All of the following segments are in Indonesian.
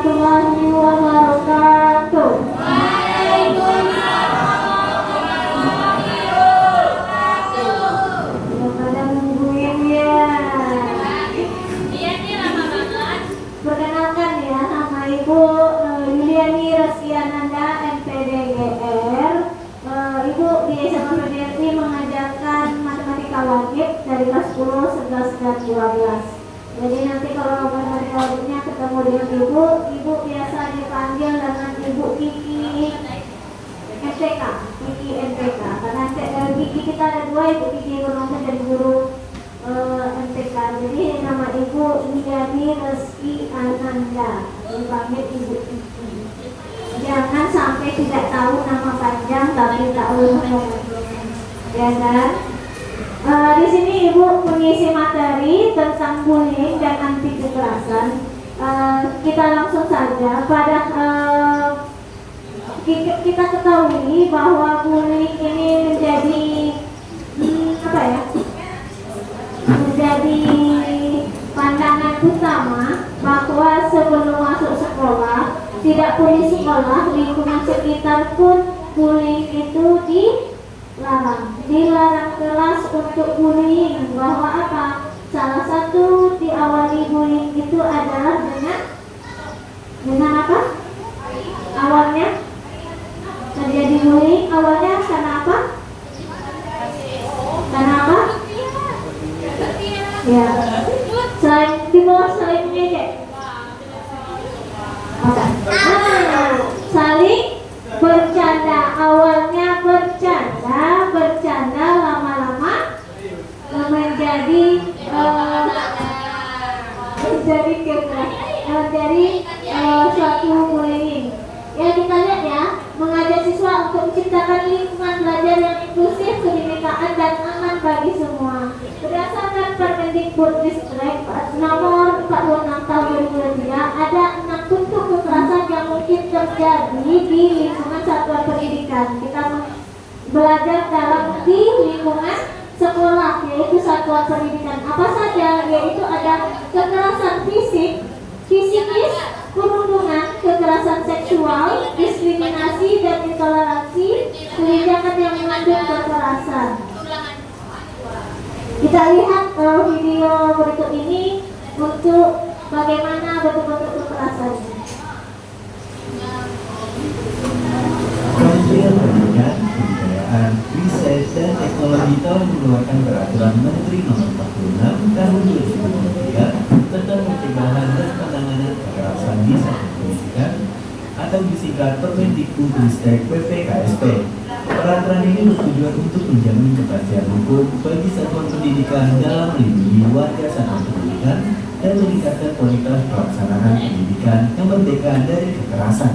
warahmatullahi wabarakatuh. Udah pada nungguin ya. Perkenalkan ya, nama Ibu Yuliani Rosiananda, MPDGR. Ibu di SMA Sudirti mengajarkan matematika wajib dari kelas 10, 11, dan 12. Jadi nanti kalau matematika wajibnya ketemu dengan Ibu biasa dipanggil dengan Ibu Kiki MTK, Kiki MTK. Karena Kiki kita ada dua, Ibu Kiki Ekonomi dan guru MTK. Jadi nama Ibu Yuliani Reski Ananda, dipanggil Ibu Kiki. Jangan sampai tidak tahu nama panjang tapi tahu nama ya kan? Di sini Ibu mengisi materi tentang bullying dan anti kekerasan. Kita langsung saja pada kita ketahui bahwa bullying ini menjadi menjadi pandangan utama bahwa sebelum masuk sekolah, tidak pun di sekolah, lingkungan sekitar pun bullying itu dilarang kelas untuk bullying. Bahwa apa? Salah satu diawali bullying itu adalah dengan apa? Awalnya terjadi bullying awalnya karena apa? Karena apa? Ya, selain di bawah selain mengejek. Saling bercanda, awalnya bercanda lama-lama menjadi suatu bullying. Ya, kita lihat ya, mengajak siswa untuk menciptakan lingkungan belajar yang inklusif, kebinekaan dan aman bagi semua. Berdasarkan Permendikbudristek nomor 46 tahun 2023, ada 6 bentuk kekerasan yang mungkin terjadi di lingkungan satuan pendidikan. Kita belajar di lingkungan sekolah, yaitu satuan pendidikan. Apa saja? Yaitu ada kekerasan fisikis, perundungan, kekerasan seksual, diskriminasi dan intoleransi, kebijakan yang mengandung kekerasan. Kita lihat video berikut ini untuk bagaimana bentuk-bentuk kekerasan. Kementerian Pendidikan, Kebudayaan, Riset, dan Teknologi telah mengeluarkan peraturan Menteri Nomor 46 Tahun 2023 tentang pencegahan dan penanganan kekerasan di satuan pendidikan atau disingkat Permendikbudristek PPKSP. Peraturan ini bertujuan untuk menjamin kepastian hukum bagi satuan pendidikan dalam melindungi warga satuan pendidikan dan meningkatkan kualitas pelaksanaan pendidikan yang merdeka dari kekerasan.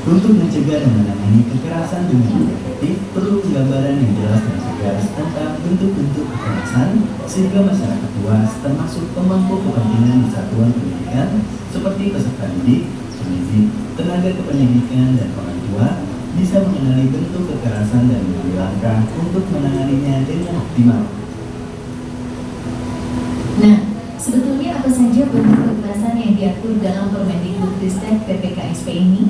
Untuk mencegah dan menangani kekerasan dengan efektif, perlu penggambaran yang jelas dan tegas tentang bentuk-bentuk kekerasan sehingga masyarakat luas termasuk pemangku kepentingan di satuan pendidikan seperti peserta didik, pendidik, tenaga kependidikan, dan orang tua bisa mengenali bentuk kekerasan dan mengambil langkah untuk menanganinya dengan optimal. Nah, sebetulnya apa saja bentuk kekerasan yang diatur dalam Permendikbudristek PPKSP ini?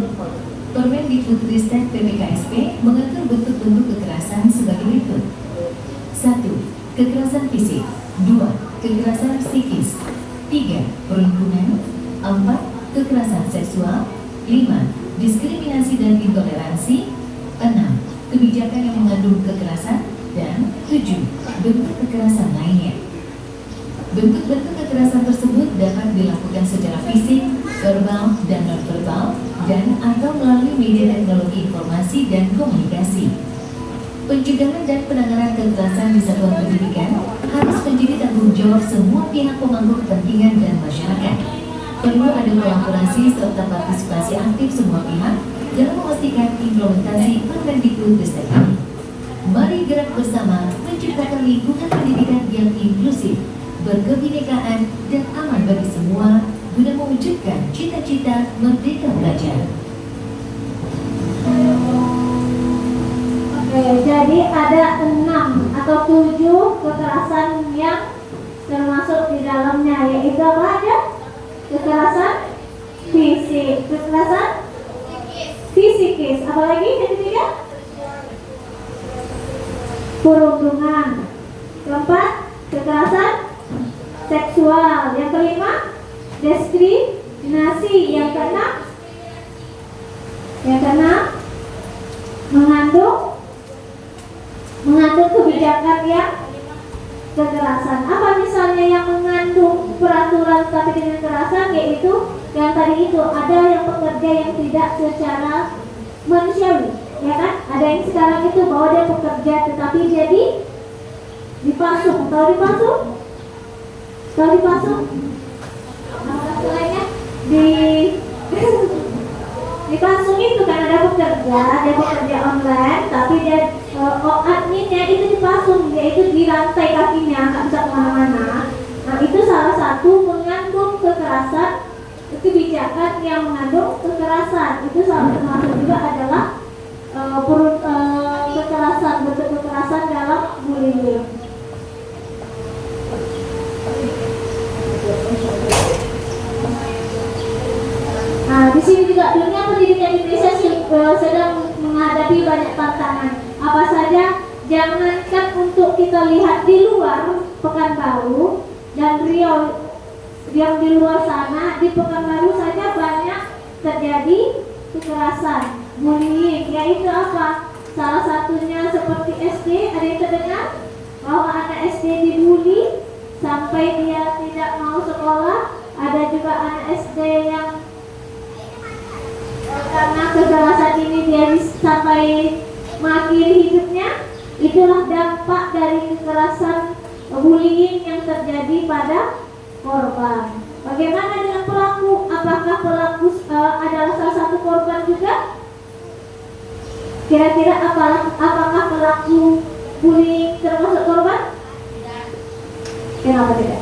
Permendikbudristek PPKSP mengatur bentuk-bentuk kekerasan sebagai berikut. 1. Kekerasan fisik. 2. Kekerasan psikis. 3. Perundungan. 4. Kekerasan seksual. 5. Diskriminasi dan intoleransi. 6. Kebijakan yang mengandung kekerasan. Dan 7. Bentuk kekerasan lainnya. Bentuk-bentuk kekerasan tersebut dapat dilakukan secara fisik, verbal, dan non-verbal, dan atau melalui media teknologi informasi dan komunikasi. Pencegahan dan penanganan kekerasan di satuan pendidikan harus menjadi tanggung jawab semua pihak pemangku kepentingan dan masyarakat. Perlu ada kolaborasi serta partisipasi aktif semua pihak dalam memastikan implementasi Permendikbudristek ini. Mari gerak bersama menciptakan lingkungan pendidikan yang inklusif, berkebinekaan dan aman bagi semua guna mewujudkan cita-cita merdeka belajar. Oke, jadi ada 6 atau 7 kekerasan yang termasuk di dalamnya, yaitu apa aja? Kekerasan fisik. Kekerasan fisikis. Apalagi yang ketiga? Perundungan. Keempat, kekerasan seksual. Yang kelima, diskriminasi. Yang keenam, mengandung kebijakan yang kekerasan. Apa misalnya yang mengandung peraturan tapi dengan kekerasan? Yaitu yang tadi itu, ada yang pekerja yang tidak secara manusiawi, ya kan? Ada yang sekarang itu bahwa dia pekerja tetapi dia dipasung. Tahu dipasung? Nama lainnya dipasung itu kan, ada dia bekerja online tapi dia adminnya itu dipasung, yaitu di rantai kakinya, nggak bisa kemana-mana. Nah, itu salah satu mengandung kekerasan, kebijakan yang mengandung kekerasan. Itu salah termasuk juga adalah kekerasan, bentuk kekerasan dalam bullying. Nah, di sini juga dunia pendidikan Indonesia sedang menghadapi banyak tantangan. Apa saja? Jangankan untuk kita lihat di luar Pekanbaru dan Riau, yang di luar sana, di Pekanbaru saja banyak terjadi kekerasan, bullying. Yaitu apa? Salah satunya seperti SD. Ada yang terdengar bahwa anak SD dibully sampai dia tidak mau sekolah. Ada juga anak SD yang karena kekerasan ini dia sampai mengakhiri hidupnya. Itulah dampak dari kekerasan bullying yang terjadi pada korban. Bagaimana dengan pelaku? Apakah pelaku adalah salah satu korban juga? Kira-kira apakah pelaku bullying termasuk korban? Kenapa tidak?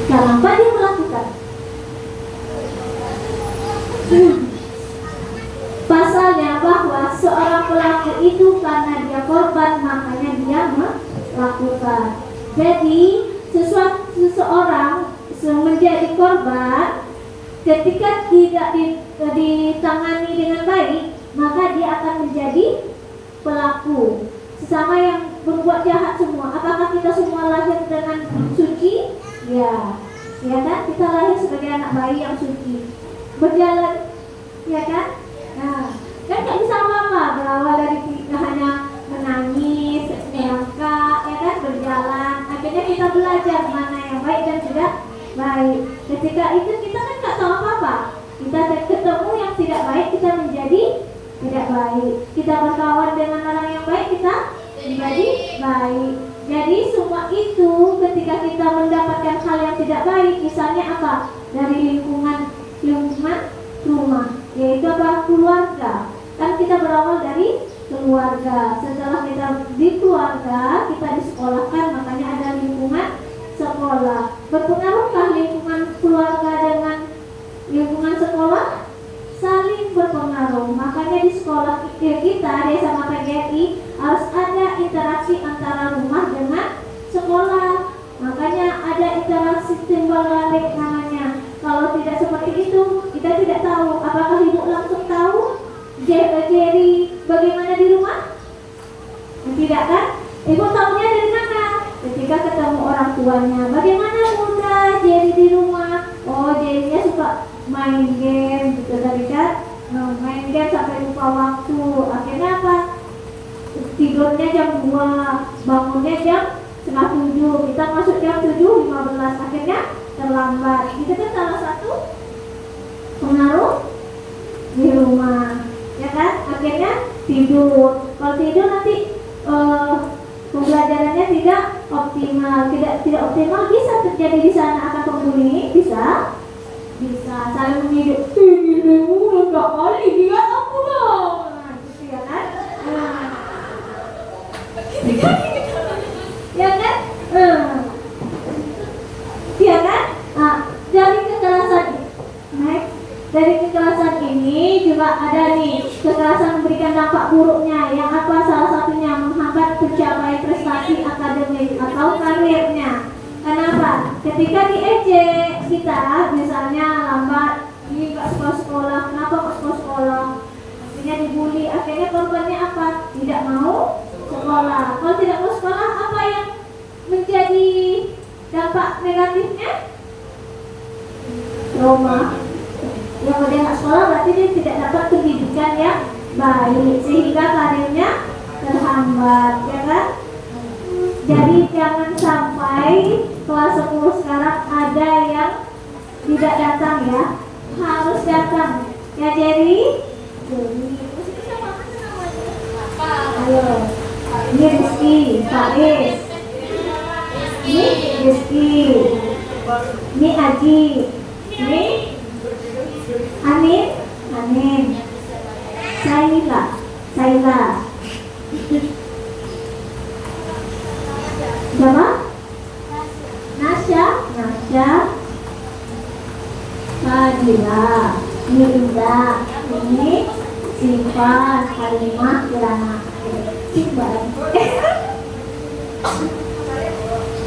Kenapa dia melakukan? Pasalnya bahwa seorang pelaku itu karena dia korban, makanya dia melakukan. Jadi seseorang menjadi korban ketika tidak ditangani dengan baik, maka dia akan menjadi pelaku. Sesama yang berbuat jahat semua. Apakah kita semua lahir dengan suci? Ya kan? Kita lahir sebagai anak bayi yang suci, berjalan, ya kan? Nah, kan nggak bisa apa-apa, berawal dari kita hanya menangis, merangkak, ya kan, berjalan. Akhirnya kita belajar mana yang baik dan tidak baik. Ketika itu kita kan nggak tahu apa-apa. Kita ketemu yang tidak baik, kita menjadi tidak baik. Kita berkawan dengan orang yang baik, kita menjadi baik. Jadi semua itu ketika kita mendapatkan hal yang tidak baik, misalnya apa? Dari lingkungan rumah, yaitu apa? Keluarga. Kan kita berawal dari keluarga. Setelah kita di keluarga, kita disekolahkan, makanya ada lingkungan sekolah. Berpengaruhkah lingkungan keluarga dengan lingkungan sekolah? Saling berpengaruh. Makanya di sekolah kita di SMA PGRI harus ada interaksi antara rumah dengan sekolah. Makanya ada interaksi timbal balik namanya. Kalau tidak seperti itu, kita tidak tahu. Apakah ibu langsung tahu Jerry bagaimana di rumah? Tidak kan? Ibu tahunya dari mana? Ketika ketemu orang tuanya. Bagaimana bunda Jerry di rumah? Oh, Jerry-nya suka main game gitu tadi kan? Main game sampai lupa waktu. Akhirnya apa? Tidurnya jam 2, bangunnya jam 6:30. Kita masuk jam 7:15. Akhirnya terlambat. Itu kan salah satu pengaruh di rumah, ya kan? Akhirnya tidur. Kalau tidur nanti pembelajarannya tidak optimal. Tidak optimal, bisa terjadi di sana akan pembullying, bisa saling menghidupkan. Ini dulu enggak kali dia aku dong. Nah, gitu ya kan? Ya kan? Ya kan? Nah, dari kekerasan ini juga ada nih kekerasan memberikan dampak buruknya. Yang apa? Salah satunya menghambat pencapaian prestasi akademik atau karirnya. Kenapa? Ketika diejek kita, misalnya sekolah. Kalau tidak mau sekolah, apa yang menjadi dampak negatifnya? Trauma. Ya kalau dia nggak sekolah berarti dia tidak dapat pendidikan yang baik, sehingga karirnya terhambat, ya kan? Jadi jangan sampai kelas 10 sekarang ada yang tidak datang ya, harus datang. Ya Jerry? Ayo. Ini Rizky, Faiz. Ini Rizky. Ini Aji. Ini Anin. Anin. Saila. Saila. Siapa? Nasya. Nasya. Fadila. Ini Indah. Ini Siva, Halimah, Kirana.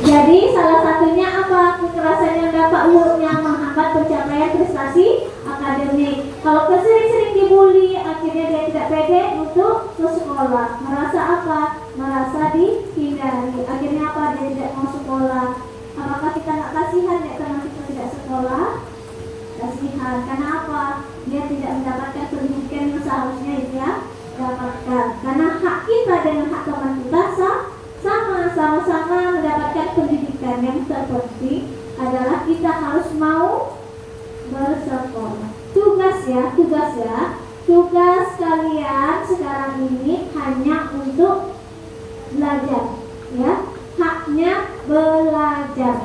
Jadi salah satunya apa? Kekerasan yang dapat buruknya menghambat pencapaian prestasi akademik. Kalau sering-sering dibully, akhirnya dia tidak pede untuk ke sekolah. Merasa apa? Merasa dihindari. Akhirnya apa? Dia tidak mau sekolah. Apakah kita nggak kasihan ya karena kita tidak sekolah? Kasihan. Karena apa? Dia tidak mendapatkan pendidikan yang seharusnya dia dapatkan. Karena hak kita dengan hak teman kita sama-sama mendapatkan pendidikan. Yang terpenting adalah kita harus mau bersekolah. Tugas ya. Tugas kalian sekarang ini hanya untuk belajar, ya. Haknya belajar,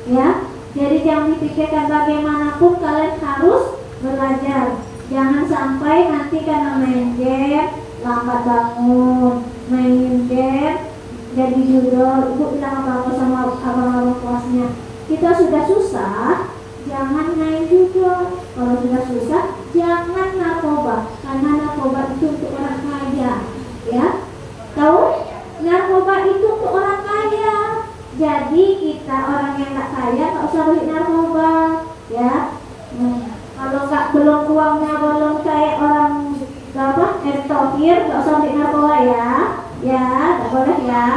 ya. Jadi jangan dipikirkan bagaimanapun kalian harus belajar. Jangan sampai nanti karena main game lambat bangun, main game jadi judul. Ibu bilang apa sama abang-abang kelasnya, kita sudah susah, jangan main judul. Kalau sudah susah, jangan narkoba, karena narkoba itu untuk orang kaya, ya. Tahu? Narkoba itu untuk orang kaya. Jadi kita orang yang nggak kaya nggak usah beli narkoba, ya. Kalau nggak belum uangnya belum kayak orang apa Erick Thohir, nggak usah beli narkoba ya, nggak boleh ya,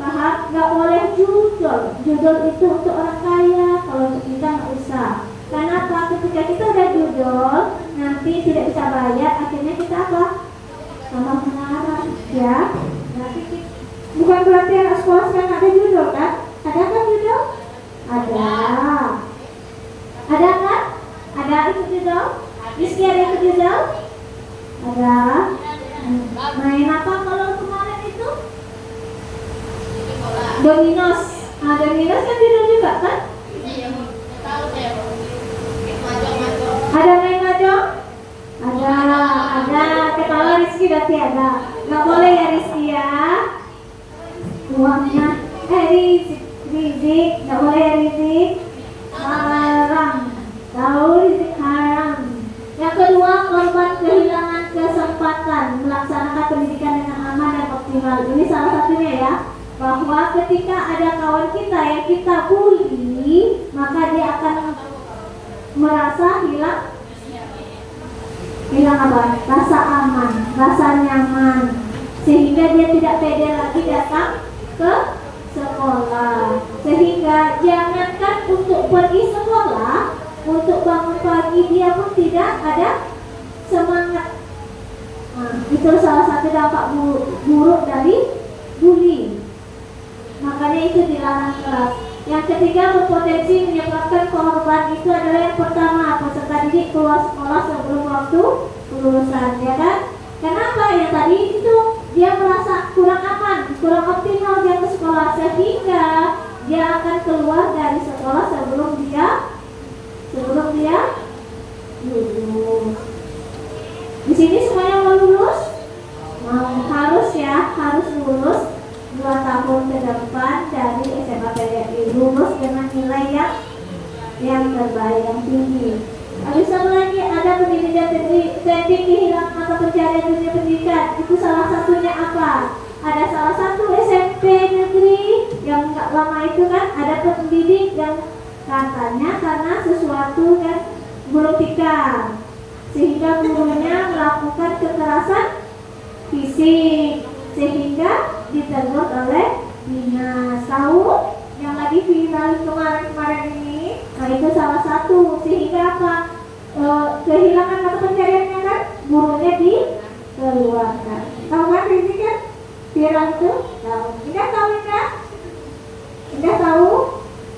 paham? Nggak boleh judul itu untuk orang kaya, kalau untuk kita nggak usah. Karena apa? Ketika kita udah judul, nanti tidak bisa bayar, akhirnya kita apa? Tambah pengarang, ya. Berarti bukan berarti anak sekolah sekarang ada judul kan? Ada kan judul? Ada kan? Ada ikut judul? Rizky ada ikut judul? Ada. Main apa kalau kemarin itu? Dominos. Dominos kan judul juga kan? Ada main mahjong? Ada. Ketawa Rizky berarti ada. Gak boleh ya Rizky ya. Uangnya Rizik, gak boleh ya Rizik. Haram. Tahu Rizik haram. Yang kedua, korban kehilangan kesempatan melaksanakan pendidikan dengan aman dan optimal. Ini salah satunya ya, bahwa ketika ada kawan kita yang kita bully, maka dia akan merasa hilang apa? Rasa aman, rasa nyaman, sehingga dia tidak pede lagi datang ke sekolah. Sehingga jangankan untuk pergi sekolah, untuk bangun pagi dia pun tidak ada semangat. Itu salah satu dampak buruk dari bullying. Makanya itu dilarang keras. Yang ketiga, berpotensi menyebabkan korban itu adalah yang pertama, peserta didik keluar sekolah sebelum waktu kelulusan, ya kan? Kenapa? Yang tadi itu dia merasa kurang aman, kurang optimal dia ke sekolah, sehingga dia akan keluar dari sekolah sebelum dia lulus. Di sini semuanya mau lulus? Harus lulus 2 tahun ke depan dari SMA PDI, lulus dengan nilai yang terbaik, yang tinggi. Habis itu lagi ada pendidikan teknik kehilangan mata pencarian dunia pendidikan. Itu salah satunya apa? Ada salah satu SMP negeri yang nggak lama itu kan, ada pendidik yang katanya karena sesuatu kan belum tikar, sehingga gurunya melakukan kekerasan fisik sehingga ditegur oleh dinas. Tahu yang lagi viral kemarin-kemarin ini, nah itu salah satu, sehingga apa? Kehilangan mata pencariannya kan, gurunya dikeluarkan. Tahu kan ini kan viral itu? Tahu. Indah tahu enggak? Indah tahu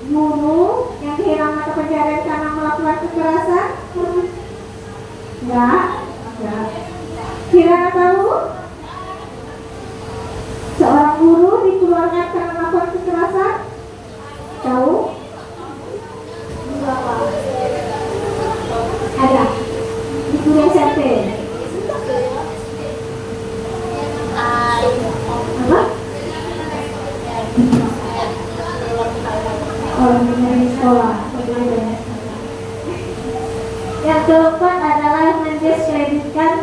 guru yang kehilangan mata pencarian karena melakukan kekerasan? Enggak. Kira tahu? Seorang guru dikeluarkan karena melakukan kekerasan? Tahu? Berapa? Ada di guru SMP. Apa? Oh, dari sekolah. Yang keempat adalah mendiskreditkan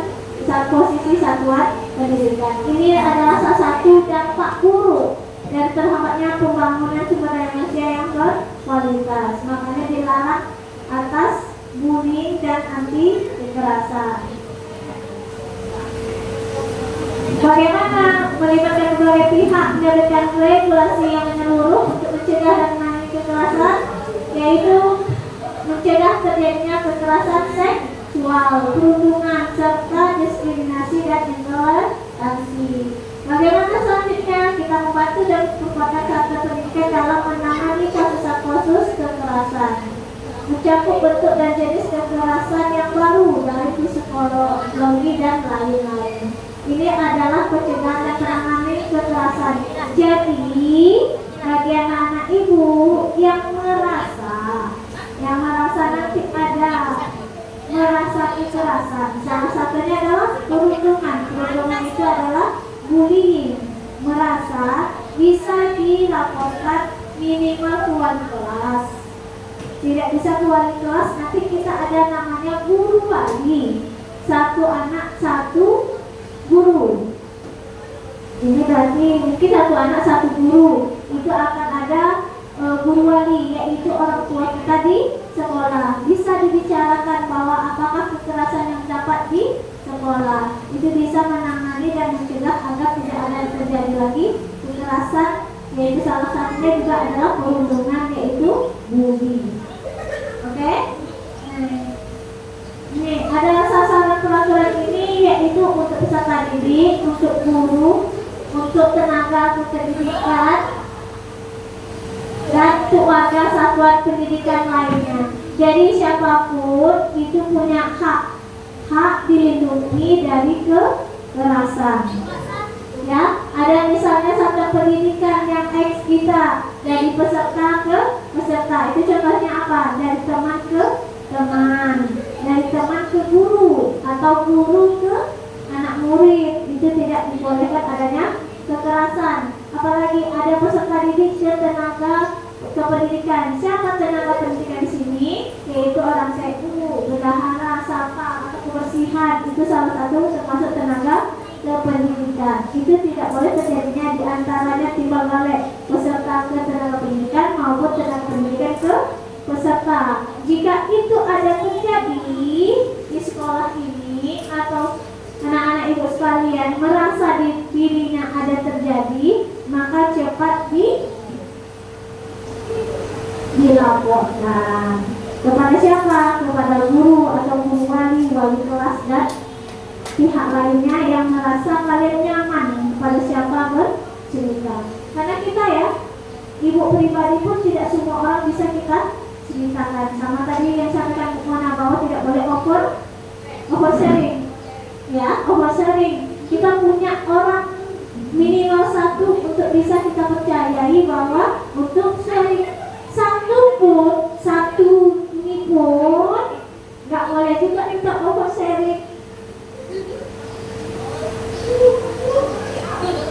posisi satuan pendidikan. Ini adalah salah satu dampak buruk dari terhambatnya pembangunan sumber daya manusia yang berkualitas. Makanya dilarang atas bullying dan anti kekerasan. Bagaimana melibatkan berbagai pihak menerbitkan regulasi yang menyeluruh untuk mencegah dan menangani kekerasan, yaitu mencegah terjadinya kekerasan seksual, perundungan, serta diskriminasi dan intoleransi. Bagaimana selanjutnya kita membantu dan memperkuatkan satuan pendidikan dalam menangani kasus-kasus kekerasan, mencakup bentuk dan jenis kekerasan yang baru dari psikologi dan lain-lain. Ini adalah pencegahan dan penanganan kekerasan. Jadi bagi anak-anak ibu yang merasa nanti ada merasa kekerasan, salah satunya adalah perundungan. Perundungan itu adalah bullying. Merasa bisa dilaporkan minimal ke wali kelas. Tidak bisa ke wali kelas, nanti kita ada namanya guru wali. Satu anak satu guru. Ini berarti mungkin satu anak satu guru. Itu akan ada guru wali, yaitu orang tua kita di sekolah. Bisa dibicarakan bahwa apakah kekerasan yang dapat di sekolah itu bisa menangani dan mencegah agar tidak ada terjadi lagi kekerasan, yaitu salah satunya juga adalah perundungan, yaitu bullying. Oke? Ini adalah sasaran peraturan ini, yaitu untuk peserta didik, untuk guru, untuk tenaga kependidikan, dan untuk warga satuan pendidikan lainnya. Jadi siapapun itu punya hak dilindungi dari kekerasan. Ya, ada misalnya satuan pendidikan yang X kita dari peserta ke peserta, itu contohnya apa? Dari teman ke teman, dari teman ke guru, atau guru ke anak murid, itu tidak dibolehkan adanya kekerasan. Apalagi ada peserta didik dan tenaga kependidikan. Siapa tenaga pendidikan di sini? Yaitu orang seku, bendahara, sapa, atau kebersihan. Itu salah satu termasuk tenaga kependidikan. Itu tidak boleh terjadinya di antaranya timbal balik peserta ke tenaga pendidikan maupun tenaga pendidikan ke peserta. Jika itu ada terjadi di sekolah ini, atau anak-anak ibu sekalian merasa di dirinya ada terjadi, maka cepat dilaporkan kepada siapa? Kepada guru atau guru wali kelas dan pihak lainnya yang merasa kalian nyaman kepada siapa bercerita. Karena kita ya, ibu pribadi pun tidak semua orang bisa kita ceritakan. Sama tadi yang sampaikan Bu Mona bahwa tidak boleh over sharing. Ya, over sharing. Kita punya orang minimal satu untuk bisa kita percayai bahwa untuk sharing. Satu ini pun nggak boleh juga kita over sharing.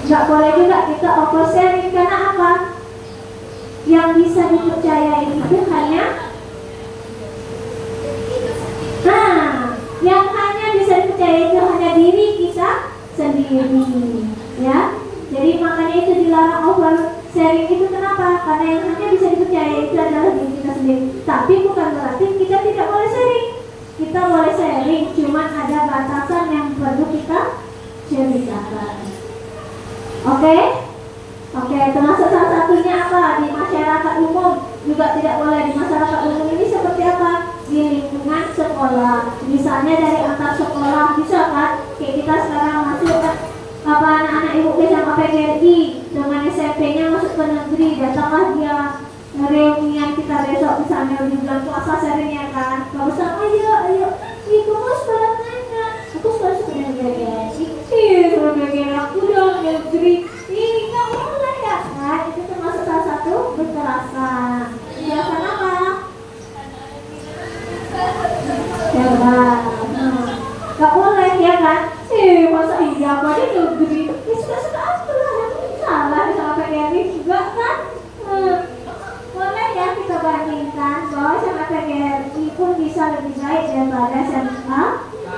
Nggak boleh juga kita over sharing, karena apa? Yang bisa dipercayai itu hanya yang hanya bisa dipercayai itu hanya diri kita sendiri, ya. Jadi makanya itu dilarang over sharing itu. Kenapa? Karena yang hanya bisa dipercaya itu adalah diri kita sendiri. Tapi bukan berarti kita tidak boleh sharing. Kita boleh sharing, cuman ada batasan yang perlu kita ceritakan. kekerasan. Oke? Oke, termasuk salah satunya apa? Di masyarakat umum juga tidak boleh. Di masyarakat umum ini seperti apa? Di lingkungan sekolah. Misalnya dari antar sekolah, bisa kan? Kayak kita sekarang masuk apa anak-anak ibu SMA PGRI dengan SMP-nya masuk ke negeri, datanglah dia reunian kita besok misalnya di bulan puasa seringnya kan. Kalau sama ayo, itu mas balangannya. Aku suka negeri. Sebagai aku dong negeri. Ini nggak boleh ya kan? Itu termasuk salah satu kekerasan. Kekerasan apa? Verbal. Nggak boleh ya kan? Masa iya apa dia negeri? Ya suka-suka aku lah, yang salah sama PGRI juga kan? Boleh ya kita bandingkan bahwa SMA PGRI pun bisa lebih baik daripada SMA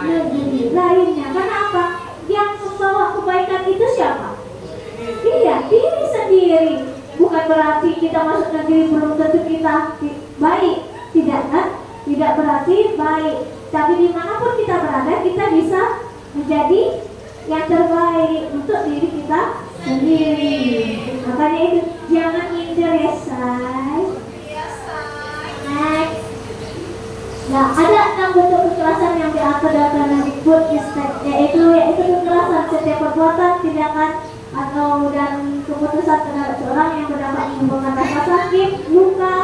negeri lainnya. Kenapa? Yang membawa kebaikan itu siapa? Iya, diri sendiri. Bukan berarti kita masuk negeri belum tentu kita baik, tidak kan? Tidak berarti baik. Tapi dimanapun kita berada, kita bisa menjadi yang terbaik untuk diri kita sendiri. Makanya itu jangan minder ya say. Next. Nah, ada 6 bentuk kekerasan yang diatur dalam Kemendikbudristek, yaitu kekerasan setiap perbuatan, tindakan atau dan keputusan terhadap seorang yang berdampak menimbulkan rasa sakit, luka,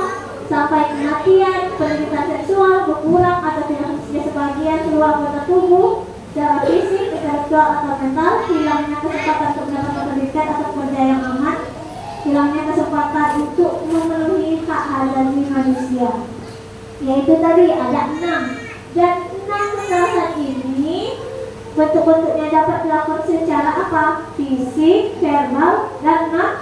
sampai kematian, penderitaan seksual, berkurang atau tidak fungsinya sebagian seluruh anggota tubuh secara fisik, intelektual atau mental, hilangnya kesempatan untuk mendapatkan pendidikan atau kerja yang aman, hilangnya kesempatan untuk memenuhi hak asasi manusia. Yaitu tadi ada 6, dan 6 kekerasan ini bentuk-bentuknya dapat dilakukan secara apa? Fisik, verbal, dan non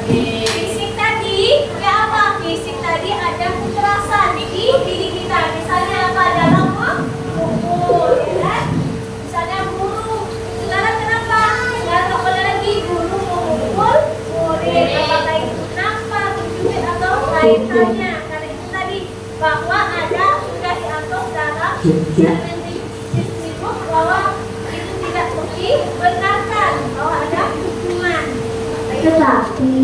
fisik tadi ya apa? Fisik tadi ada kekerasan di diri kita. Misalnya apa? Dalam memukul, ya kan? Misalnya guru. Sekarang kenapa? Sekarang nggak boleh lagi guru memukul murid. Apakah itu nampar, mencubit atau lain-lainnya? Karena itu tadi bahwa ada sudah diatur dalam Kemendikbud bahwa itu tidak dibenarkan bahwa ada hukuman. Tetapi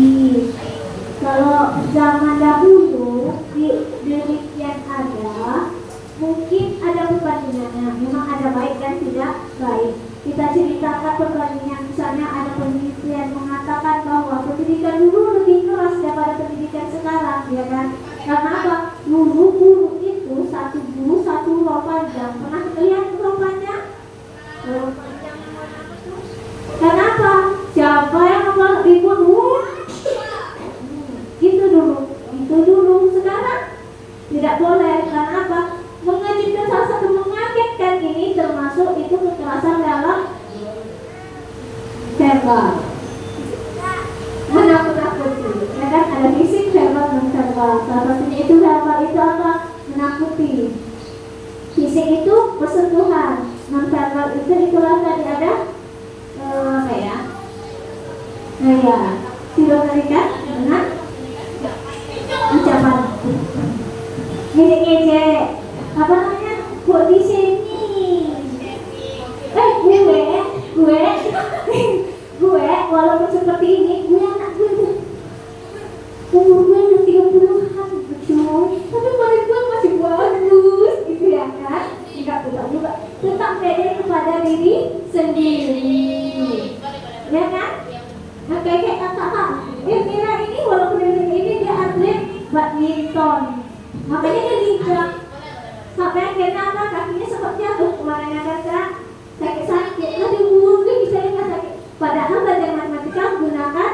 kalau zaman dahulu demikian ada, mungkin ada perbandingannya. Memang ada baik dan tidak baik. Kita ceritakan perbandingan, misalnya ada penelitian mengatakan bahwa pendidikan dulu lebih keras daripada pendidikan sekarang, ya kan? Karena apa? Dulu guru itu satu guru satu roh panjang. Pernah lihat roh panjang? Kenapa? Siapa yang membuat ribut? Itu dulu. Sekarang tidak boleh. Karena apa? Mengejutkan, salah satu mengagetkan ini termasuk itu kekerasan dalam verbal. Menakut-nakuti. Ya kan ada fisik, verbal, dan verbal. Salah satunya itu verbal itu apa? Menakuti. Fisik itu persentuhan. Non-verbal itu itulah tadi ada apa ya? Nah ya, tidak terikat dengan ucapan ngejek-ngejek. Apa namanya? Kok di sini? Gue walaupun seperti ini, gue anak gue tuh umur gue udah 30-an, tapi kulit gue masih bagus, gitu ya kan? Tidak juga. Tetap pede kepada diri sendiri, ya kan? Nah kayak kakak, Mira ini walaupun ini dia atlet badminton, makanya dia lincah. Sampai akhirnya apa? Kakinya sempat jatuh kemarin ada sakit. Aduh, gue bisa nggak sakit. Padahal belajar matematika menggunakan,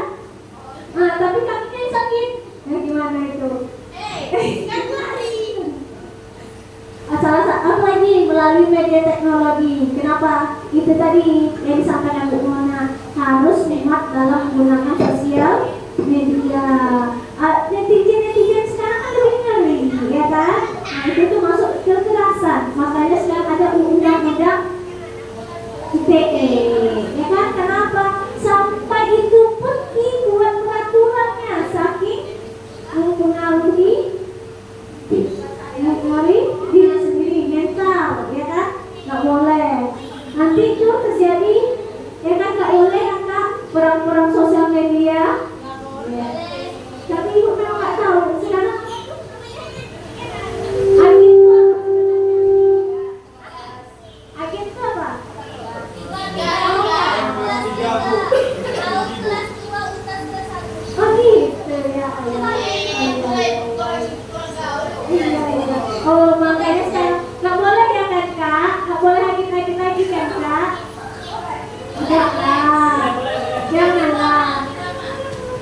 tapi kakinya sakit. Nah gimana itu? Kan lari. Apa lagi melalui media teknologi? Kenapa? Itu tadi yang disampaikan Bu Mona, harus nikmat dalam menggunakan sosial media. Netizen sekarang kan lebih ngeri, ya kan? Nah itu tuh masuk kekerasan. Makanya sekarang ada undang-undang ITE, ya kan? Kenapa? Sampai itu pun dibuat peraturannya saking mempengaruhi diri sendiri, mental, ya kan? Nggak boleh. Iya. Oh, makanya saya nggak boleh ya kan kak, nggak boleh lagi kan kak. Janganlah,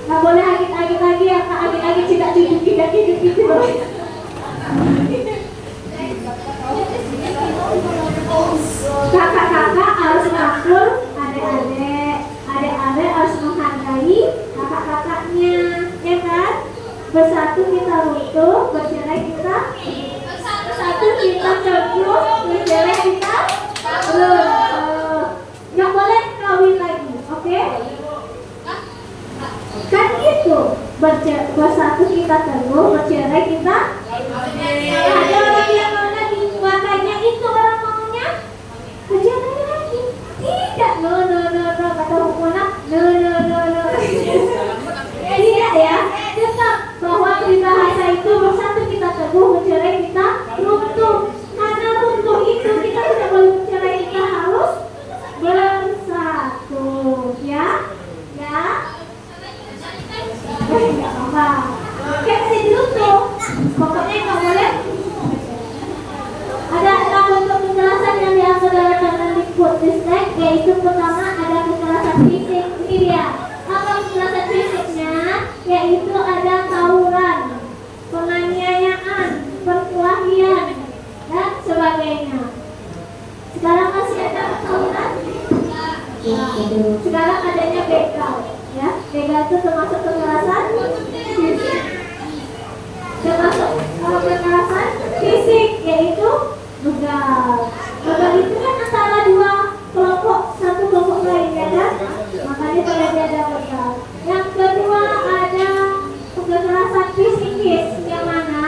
nggak boleh lagi ya kak, lagi tidak hidup gitu loh. Kakak-kakak harus merangkul adik-adik harus menghargai kakak-kakaknya, ya kan? Bersatu kita runtuh, bercerai kita bersatu kita teguh, bercerai kita runtuh. Nggak boleh kawin lagi, oke? Kan gitu, bersatu kita teguh, bercerai kita. Ada orang yang mau lagi, makanya itu orang maunya bercerai lagi. Tidak, no, kata hukumnya, no. Tidak ya, tetap bahwa peribahasa itu bersatu kita teguh, bercerai kita runtuh. Karena runtuh itu kita tidak boleh bercerai, kita harus bersatu, ya. Nggak apa-apa. Oke, masih diruntuh. Pokoknya nggak boleh. Ada untuk kekerasan yang diambil dalam Kemendikbudristek, yaitu pertama ada kekerasan fisik. Ini dia. Apa kekerasan fisiknya? Yaitu ada tawuran, penganiayaan, perkelahian, dan sebagainya. Sekarang masih ada tawuran? Sekarang adanya begal, ya. Begal itu termasuk kekerasan fisik. Termasuk kekerasan fisik, yaitu begal. Begal itu kan antara dua kelompok, satu kelompok lain, ya kan? Makanya pada dia ada begal. Yang kedua ada kekerasan psikis, yang mana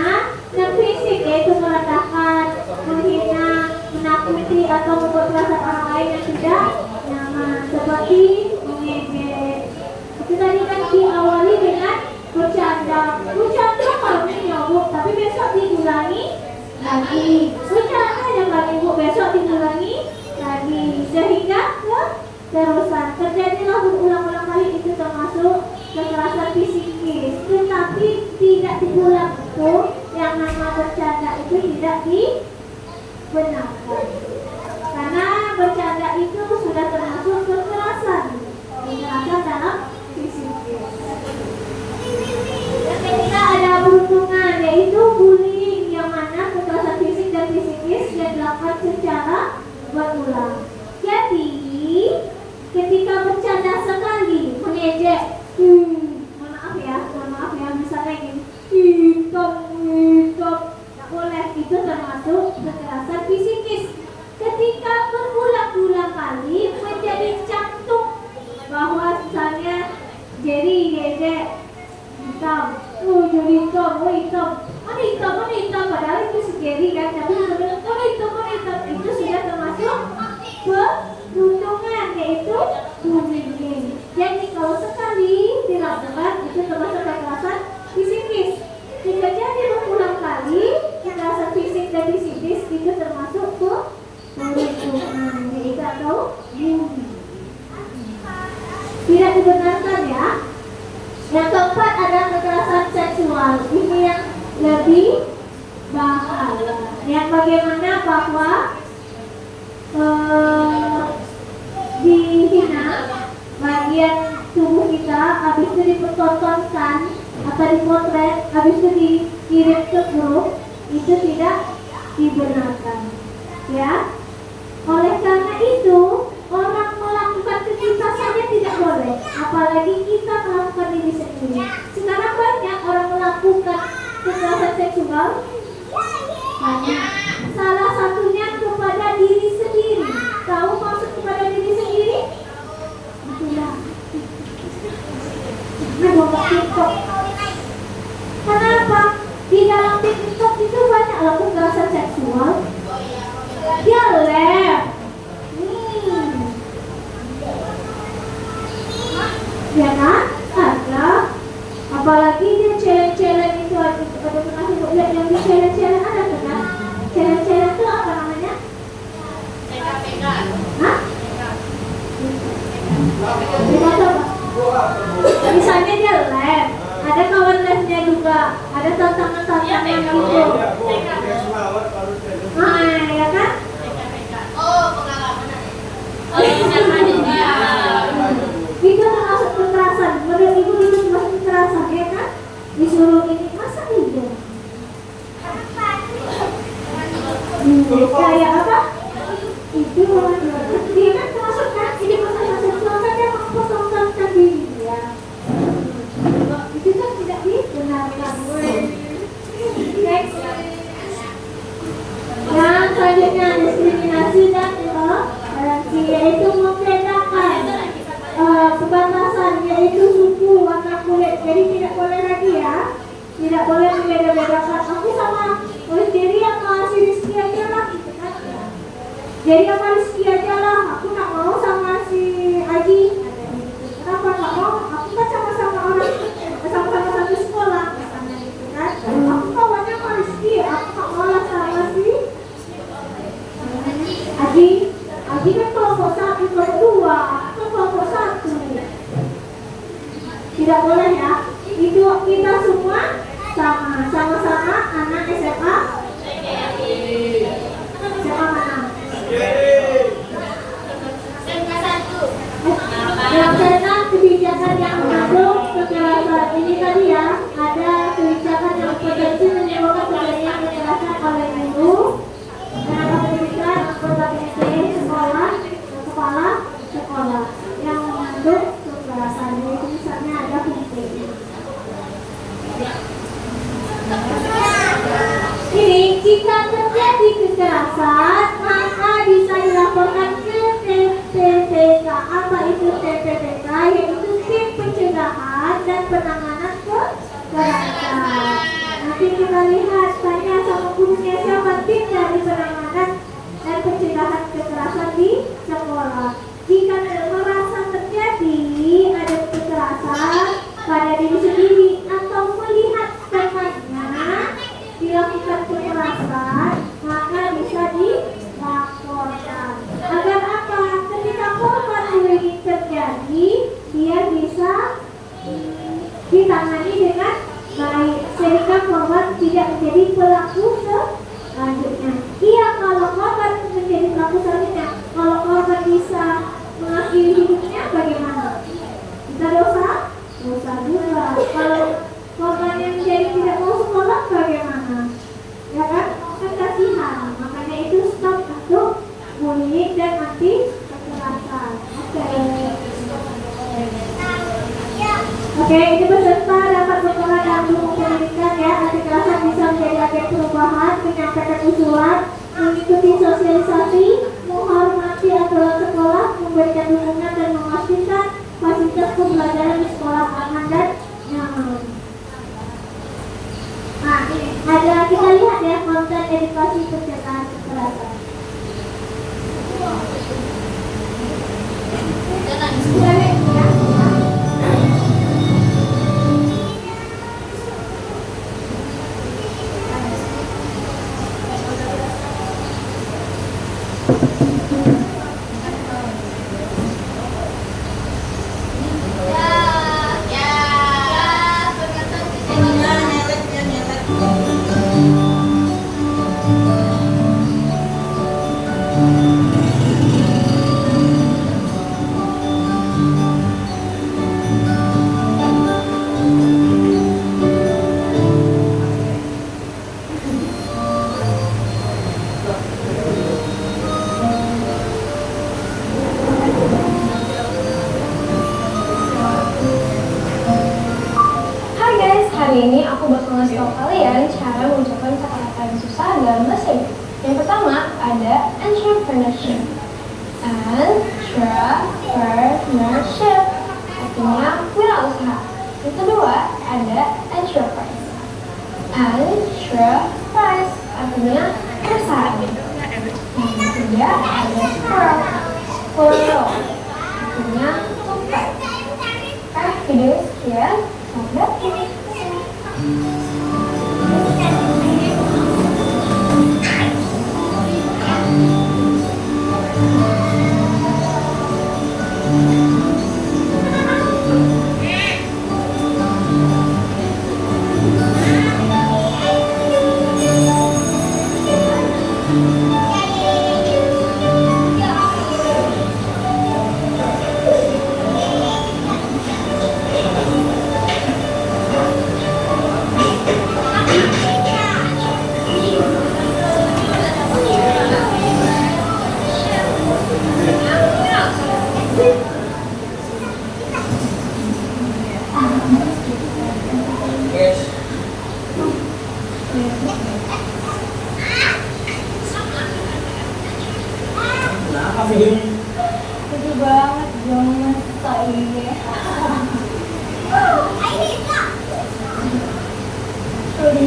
yang fisik yaitu merendahkan, menghina, menakuti atau membuat perasaan orang lain yang tidak nyaman, seperti mengejek. Itu tadi kan diawali dengan bercanda kalau ini ya bu, tapi besok diulangi lagi. Bercanda yang lagi bu, besok diulangi lagi, sehingga keterusan. Terjadilah berulang-ulang kali, itu termasuk kekerasan psikis. Tetapi tidak diulang itu, yang nama bercanda itu tidak dibenarkan. Karena bercanda itu sudah termasuk kekerasan dalam psikis. Yang ketiga ada perundungan, yaitu bullying, yang mana kekerasan fisik dan psikis yang dilakukan secara berulang. Jadi ketika bercanda sekali, mengejek, mohon maaf ya, misalnya gini, hitam, nggak boleh, itu termasuk kekerasan psikis. Ketika berulang-ulang kali menjadi cantum bahwa misalnya Jerry ngejek hitam, jadi hitam, mana hitam, padahal itu si Jerry kan, tapi sebenarnya hitam, itu sudah termasuk perundungan, yaitu bullying. Jadi kalau sekali dilakukan itu termasuk kekerasan psikis. Jika jadi berulang kali kekerasan fisik dan psikis itu termasuk perundungan, yaitu atau bullying. Tidak dibenarkan ya. Yang keempat ada kekerasan seksual. Ini yang lebih bahaya. Yang bagaimana bahwa dihina bagian tubuh kita, habis itu dipertontonkan atau dipotret, habis itu dikirim ke grup, itu tidak dibenarkan, ya. Oleh karena itu orang melakukan ke kita saja tidak boleh, apalagi kita melakukan diri sendiri. Sekarang banyak orang melakukan kekerasan seksual, banyak. Salah satunya kepada diri sendiri. Tahu maksud kepada diri sendiri? Itulah. Buat TikTok. Kenapa? Di dalam TikTok itu banyak loh kekerasan seksual. Dia live. Ya kan? Ada. Apalagi dia challenge itu ada pernah lihat yang di challenge ada kan? Challenge itu apa namanya? Hah? Misalnya dia live, ada kawan live ada tantangan-tantangan gitu. Nah, ya kan? Itu termasuk kekerasan. Menurut ibu itu termasuk kekerasan, ya kan? Disuruh ini masa iya? Kayak apa? Itu dia kan termasuk kan? Ini masalah seksual kan dia mengkosongkan diri ya. Itu kan tidak dibenarkan. Next. Yang selanjutnya diskriminasi dan intoleransi, yaitu membedakan pembatasan, yaitu suku, warna kulit. Jadi tidak boleh lagi ya, tidak boleh membeda-bedakan. Aku sama sendiri sama si Rizky aja lah, gitu kan? Jadi sama Rizky aja lah. Aku nggak mau sama si Aji. Kenapa nggak mau? Aku kan sama-sama orang, sama-sama satu sekolah, misalnya gitu kan? Aku kawannya sama Rizky, aku nggak mau lah sama si Aji. Aji kan kelompok 1, kelompok 2, aku kan kelompok 1. Tidak boleh ya. Itu kita semua sama-sama anak SMA. SMA mana? Yang keenam, kebijakan yang mengandung kekerasan. Ini tadi ya, ada kebijakan yang potensi menimbulkan terjadinya kekerasan oleh guru, tenaga pendidikan, anggota BNT, sekolah, dan kepala sekolah yang mengandung kekerasan. Yaitu misalnya ada fungsi. Ini jika terjadi kekerasan, maka bisa dilaporkan ke TPPK. Apa itu TPPK? Yaitu Tim Pencegahan dan Penanganan Kekerasan. Nanti kita lihat, tanya sama gurunya siapa tim dari penanganan dan pencegahan kekerasan di sekolah. Jika merasa terjadi ada kekerasan pada diri sendiri atau melihat temannya dilakukan kekerasan, maka bisa dilaporkan. Agar apa? Ketika korban ini terjadi, dia bisa ditangani dengan baik, sehingga korban tidak menjadi pelaku selanjutnya. Iya, kalau korban menjadi pelaku selanjutnya, kalau korban bisa mengakhiri hidupnya bagaimana? Kita dosa? Dosa juga. Kalau korban yang jadi tidak mau sekolah bagaimana? Ya kan? Kan kasihan. Makanya itu stop untuk bullying dan anti kekerasan. Oke, ini peserta dapat berperan dalam dukungan pendidikan ya. Anti kekerasan bisa menjadi agen perubahan, menyampaikan usulan, mengikuti sosialisasi, menghormati aturan sekolah, memberikan dukungan dan memastikan fasilitas pembelajaran di sekolah aman dan nyaman. Nah, ini ada, kita lihat ya konten edukasi pencegahan kekerasan. Kita lihat ya. Hari ini aku bakal ngasih tau kalian cara mengucapkan kata-kata yang susah dalam bahasa Inggris. Yang pertama ada entrepreneurship. Entrepreneurship artinya wirausaha. Yang kedua ada enterprise. Enterprise artinya perusahaan. Yang ketiga ada squirrel. Squirrel artinya tupai. Video sekian. Sampai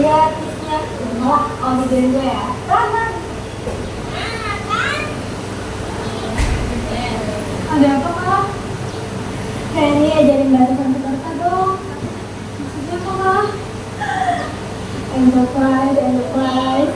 lihat listnya. Wah, kalau dijarin gue ya. Tahan. Ada apa, Kak? Kayaknya ajarin bahasa Sanskerta dong. Maksudnya apa, Kak? Enterprise.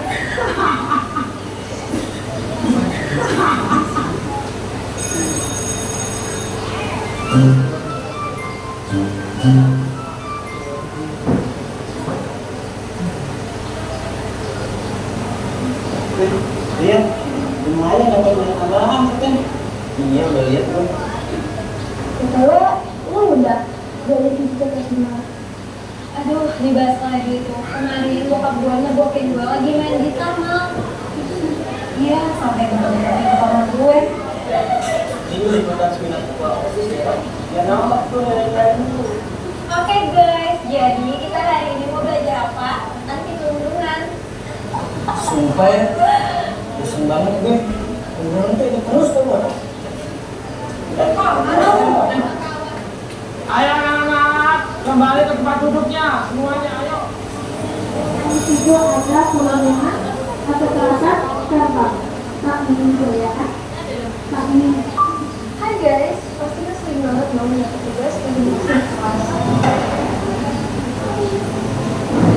Iya, lumayan dapat banyak tambahan kan? Iya, udah lihat belum? Kalau lu udah dari fisika ke semua. Aduh, dibahas lagi tuh. Kemarin bokap gue ngebokin gue lagi main gitar, Mal. Iya, sampai ngebokin kamar gue. Ini liputan seminar ketua OSIS ya. Ya nama tuh lain-lain dulu. Oke guys, jadi kita hari ini mau belajar apa? Anti perundungan. Sumpah ya, pusing banget gue. Beneran tuh ini terus tuh gue. Ayo anak-anak, kembali ke tempat duduknya semuanya, ayo. Yang ketiga ada perundungan atau kekerasan verbal. Tak menunjuk ya kan? Tak menunjuk. Hai guys, pastinya sering banget mau punya tugas dan kelas.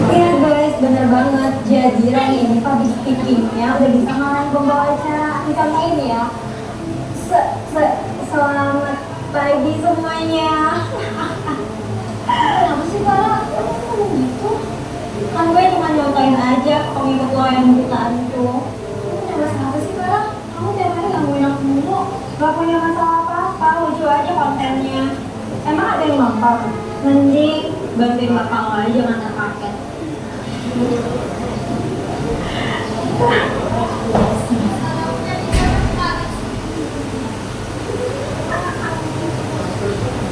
Iya guys, bener banget. Jadi Rani ini public speakingnya udah bisa ngalahin pembawa acara di kamu ini ya. Selamat pagi semuanya. Kenapa sih Kak? Kamu ngomong gitu? Kan gue cuma nyontohin aja pengikut lo yang butaan itu. Kamu punya masalah apa sih Kak? Kamu tiap hari gangguin aku mulu. Gak punya masalah apa-apa, lucu aja kontennya. Emang ada yang mampar? Mending bantuin bapak lo aja ngantar paket.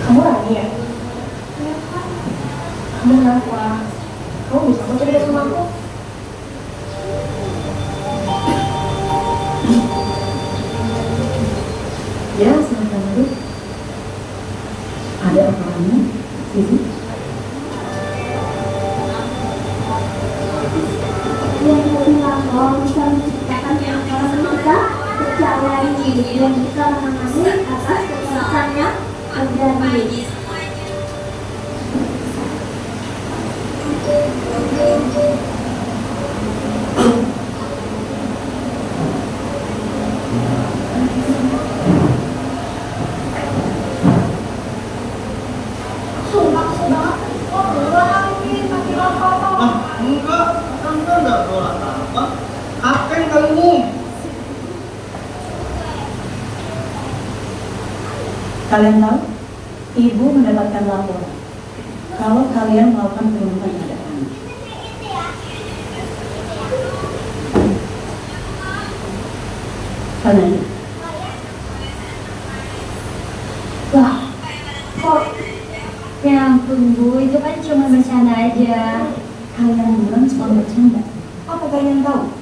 Kamu Rani ya? Iya Kak. Kamu kenapa? Kamu bisa kok cerita sama aku? Ya, silakan duduk. Ada apa kamu, Sisi? Yang bilang bahwa bisa menciptakan orang kita percaya diri dan bisa menangani atas kekerasan yang terjadi. Sumpah kesel banget. Kok ngulangin pakai apa-apa? Enggak bola apa. Akan kali ini. Kalian tahu, Ibu mendapatkan laporan kalau kalian melakukan perundungan terhadap anak. Kalian Wah, kok? Ya ampun Bu, itu kan cuma bercanda aja. kalian bilang cuma bercanda. Apa kalian tahu?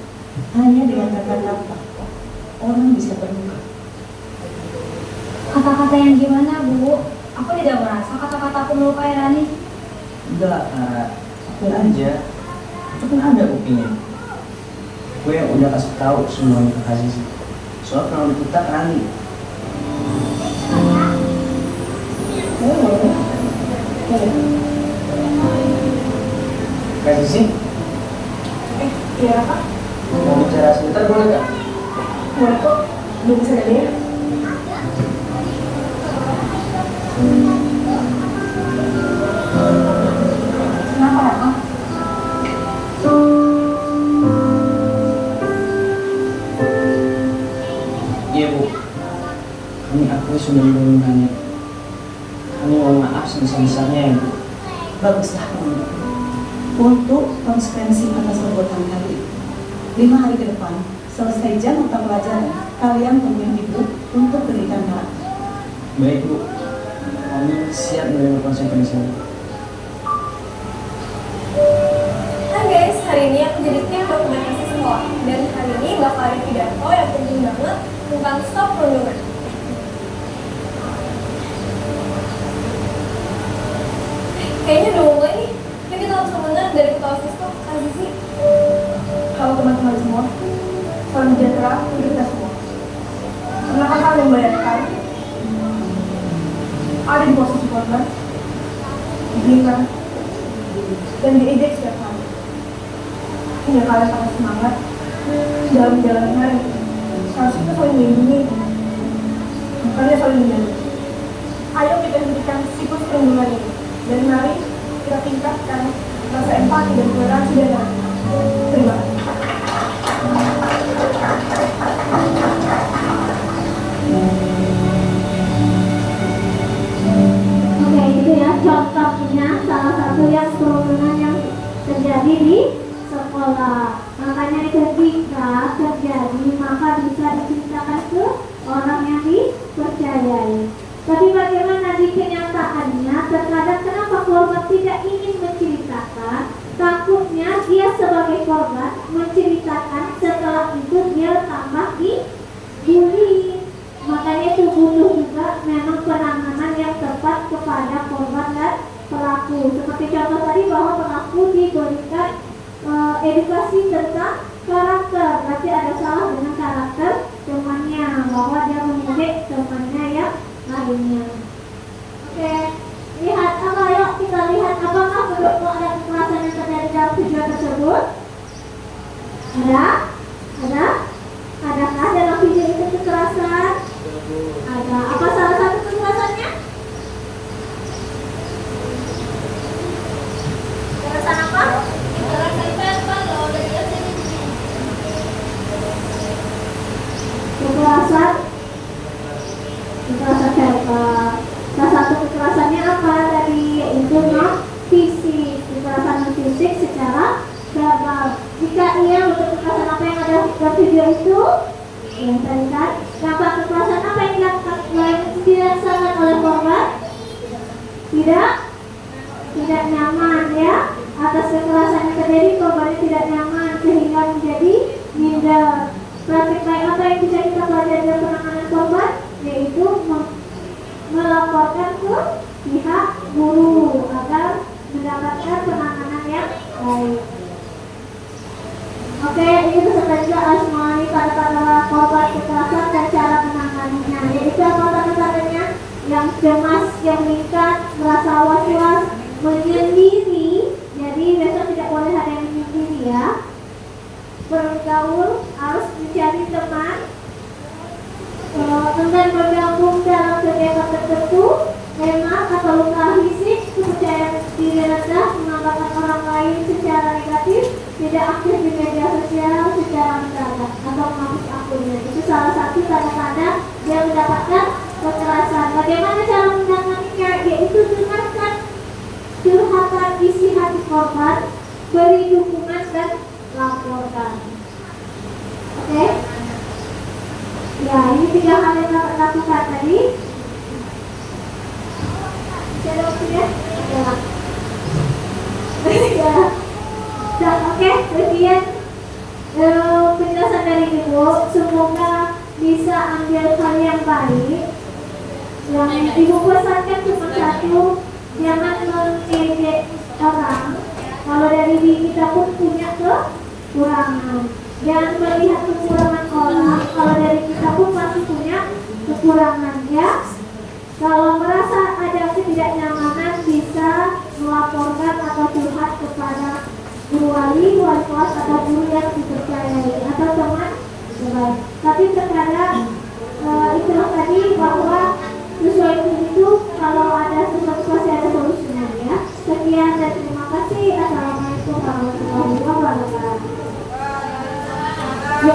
Hanya dengan kata-kata orang bisa terluka. Kata-kata yang gimana Bu? Aku tidak merasa kata-kataku melukai Rani. Enggak, aku aja. Itu kan ada buktinya. Gue yang udah kasih tahu semuanya ke Aziz. Soal penolong kita Rani. Kak Zizi, Iya Kak, mau bicara sebentar boleh gak? boleh kok. Belum bisa dari ya? Kenapa Kak? Iya Bu, kami akui sudah menurunkannya. Kami mohon maaf sebesar-besarnya ya Bu. Baguslah kamu. Untuk konsekuensi atas perbuatan kalian, 5 hari ke depan, selesai jam mata pelajaran, kalian temui ibu untuk berikan karakter. Baik Bu, kami siap menerima konsekuensinya. Hai guys, hari ini aku jadi tim dokumentasi semua. Dan hari ini bakal ada pidato yang penting banget tentang stop perundungan. Kayaknya udah mulai nih. Tapi kita langsung dengar dari ketua OSIS tuh, Kak Zizi. dan diejek setiap hari. Hingga kalian sangat semangat dalam menjalani hari. Seharusnya kita saling melindungi, bukannya saling menjauhi. Ayo kita hentikan siklus perlindungan ini, dan mari kita tingkatkan rasa empati dan toleransi dan terima kasih. Oke, itu ya contohnya salah satu yang perundungan yang terjadi di sekolah. Makanya ketika terjadi maka bisa diceritakan ke orang yang dipercayai. Tapi bagaimana di kenyataannya? Terkadang kenapa korban tidak ingin menceritakan? Takutnya dia sebagai korban menceritakan, setelah itu dia tambah dibully. Makanya itu butuh juga memang penanganan yang tepat kepada korban dan pelaku. Seperti contoh tadi bahwa pelaku diberikan edukasi tentang karakter. Berarti ada salah dengan karakter temannya, bahwa dia mengejek temannya yang lainnya. Oke, lihat apa? Yuk kita lihat apakah menurutmu ada kekerasan yang terjadi dalam video tersebut? Ada? Adakah dalam video itu kekerasan? Ada. Apa salah satu kekerasannya? Kekerasan apa? Kekerasan verbal loh, kekerasan verbal. Salah satu kekerasannya apa tadi? Itu non fisik. Kekerasan non fisik secara verbal. Jika iya, untuk kekerasan apa yang ada di video itu? Yang tadi kan, dampak kekerasan apa yang dirasakan oleh korban? Tidak nyaman ya. Atas kekerasan yang terjadi, korbannya tidak nyaman sehingga menjadi minder. Praktik baik apa yang bisa kita pelajari dalam penanganan korban? Yaitu melaporkan ke pihak guru agar mendapatkan penanganan yang baik. Oke, ini beserta juga harus mengalami pada korban kekerasan dan cara menanganinya. Yaitu apa tanda-tandanya? Yang cemas, yang meningkat, merasa was-was, menyendiri. Jadi besok tidak boleh ada yang menyendiri ya. Bergaul, harus mencari teman, enggan bergabung dalam kegiatan tertentu, lemah atau luka fisik, kepercayaan diri rendah, mengabaikan orang lain secara negatif, tidak aktif di media sosial secara mendadak atau menghapus akunnya. Itu salah satu tanda-tanda dia mendapatkan kekerasan. Bagaimana cara menanganinya? Yaitu dengarkan curhatan isi hati korban, beri dukungan dan laporkan. Oke? Ya, ini 3 hal yang dapat lakukan tadi. Ada waktu ya? Ya. Dan oke, kemudian penjelasan dari Ibu, semoga bisa ambil hal yang baik. Yang Ibu pesankan cuma satu, jangan mengejek orang. Kalau dari diri kita pun punya kekurangan. Jangan melihat kekurangan orang. Kalau dari kita pun masih punya kekurangan ya. Kalau merasa ada ketidaknyamanan bisa melaporkan atau curhat kepada guru wali